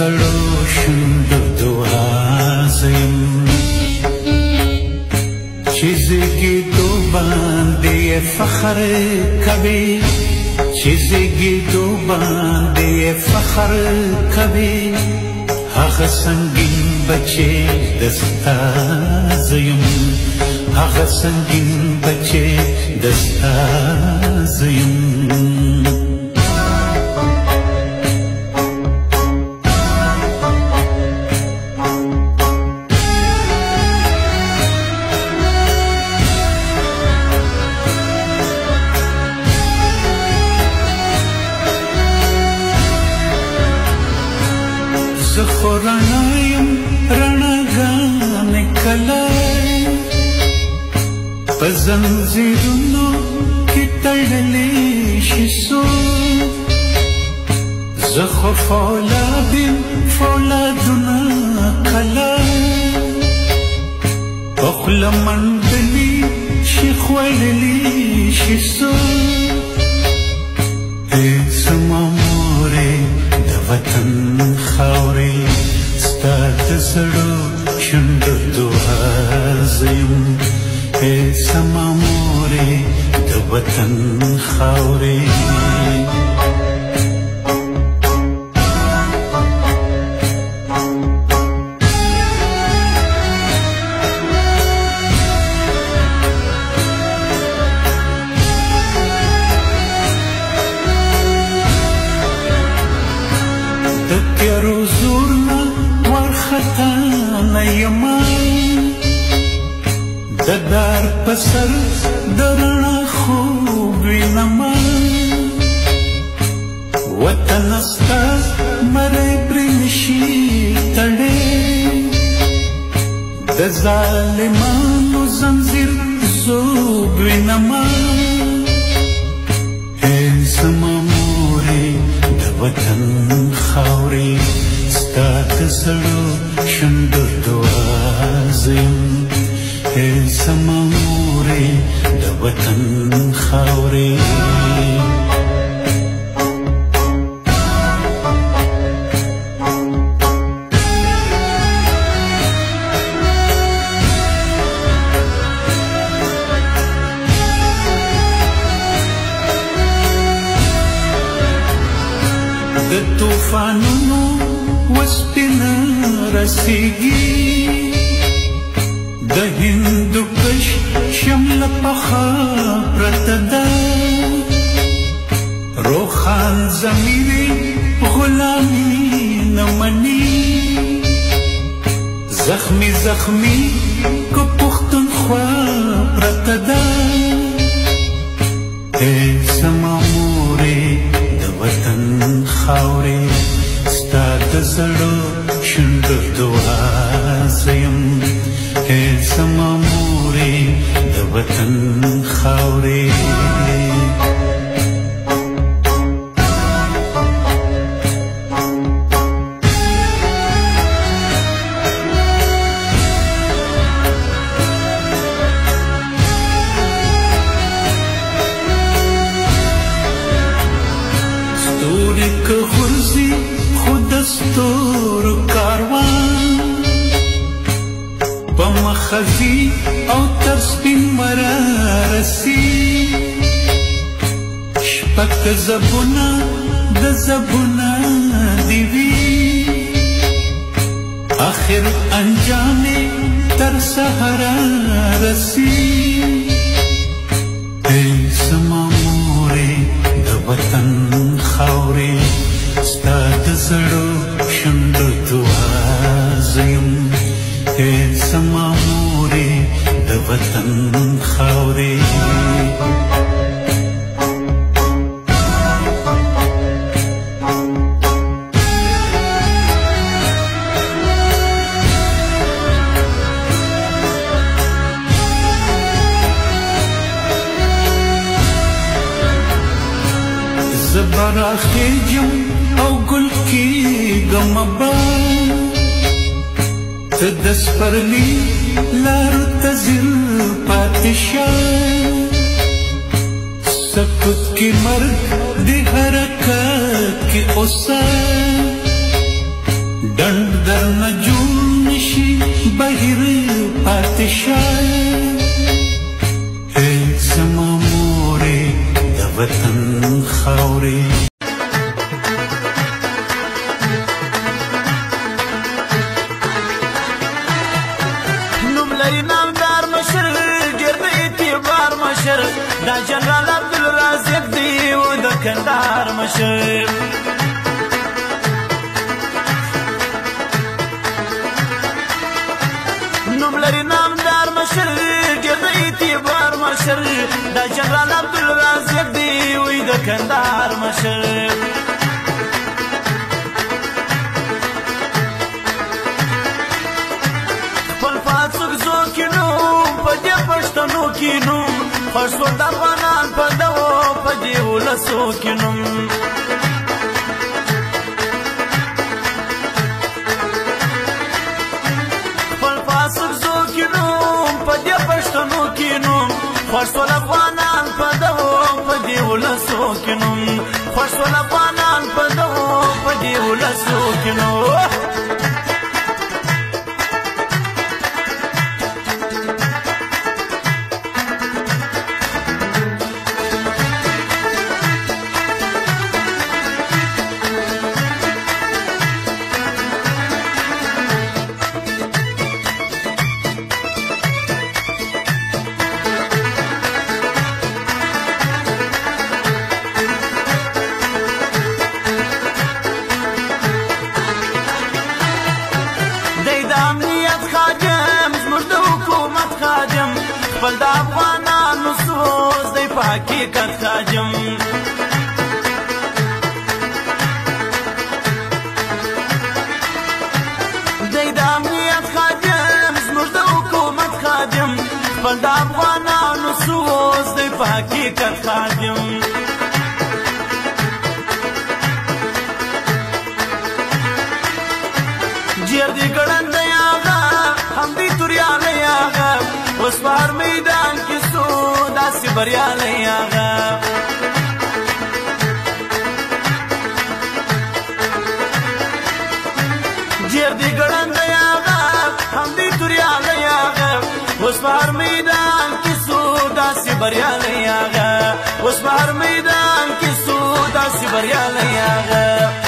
سړو شونډو دعا زیم چې زیږېدو باندې فخر کوي چې زیږېدو باندې فخر کوي هغه سنگین بچې دستا زیم هغه سنگین بچې دستا زیم زخو رڼایم رڼاګانې کله په زنځیرونو کې تړلی شي څوک زخو فولادیم فولادونه کله په خوله منډلي شي خوړلی شي څوک ای زما مورې د وطن خاورې ستا د زړو شونډو دعا زیم ای زما مورې د وطن خاورې د تیارو زورنا وارخطا نه یما د دار په سر د رڼا خوب وینما وطن ستا مری پرې نشي تړی د ظالمانو زنځیر زوب وینما ای زما مورې د وطن خاورې ستا د زړو شونډو دعا زیم ای زما مورې د وطن خاورې د طوفانونو وسپینه رسیږي د هندوکش شمله پخه پرته ده روښان ضمیرې غلامي نه مني زخمي زخمي که پښتونخوا پرته ده ای زما مورې د وطن خاورې ستا د زړو شونډو دعا زیم ای زما مورې د وطن خاورې ستوري که غورځي خو د ستورو کاروان په مخه ځي او تر سپین مره رسي شپږ زبونه د زبونه دي وي آخر انجام تر سهاره رسي ای زما مورې د وطن خاورې ستا د زړو شونډو دعا زیم ای زما مورې د وطن خاورې زبرا خیجم او گل کیږم ابا ته د سپرلي لارو ته ځیر پاتې شه سکوت کې مرګ د حرکت کې اوسه ډنډ درنه جوړ نشي بهیر پاتې شای ای زما مورې د وطن خاورې نوم لري نامدار مشر ډېر د اعتبار مشر دا جنرال عبدالرازق دی و د کندهار مشر نوم لري نامدار مشر ډېر د اعتبار مشر دا جنرال عبدالرازق دی و د کندهار مشر پښتنو کې نوم خوښ شو د افغانان په دغو په دې ولسو کې نوم خپل پاسرزو کې نوم په دې پښتنو کې نوم خوښ شو د افغانان په دغو په دې ولسو کې نوم خوښ شو د افغانان په دغو په دې ولسو کې نوم خپل د افغانانو سوز دی په حقیقت خاجم دی د امنیت خادم زموږ د حکومت خادم خپل د افغانانو سوز دی په حقیقت خادم جیر دی ګړندی هغه هم دی توریالی هغه اوس په هر میدان کې سو داسې بریالی هغه ډېر دی ګړندی هغه هم دی توریالی هغه اوس په هر میدان کې سو داسې بریالی هغه اوس په هر میدان کې سو داسې بریالی هغه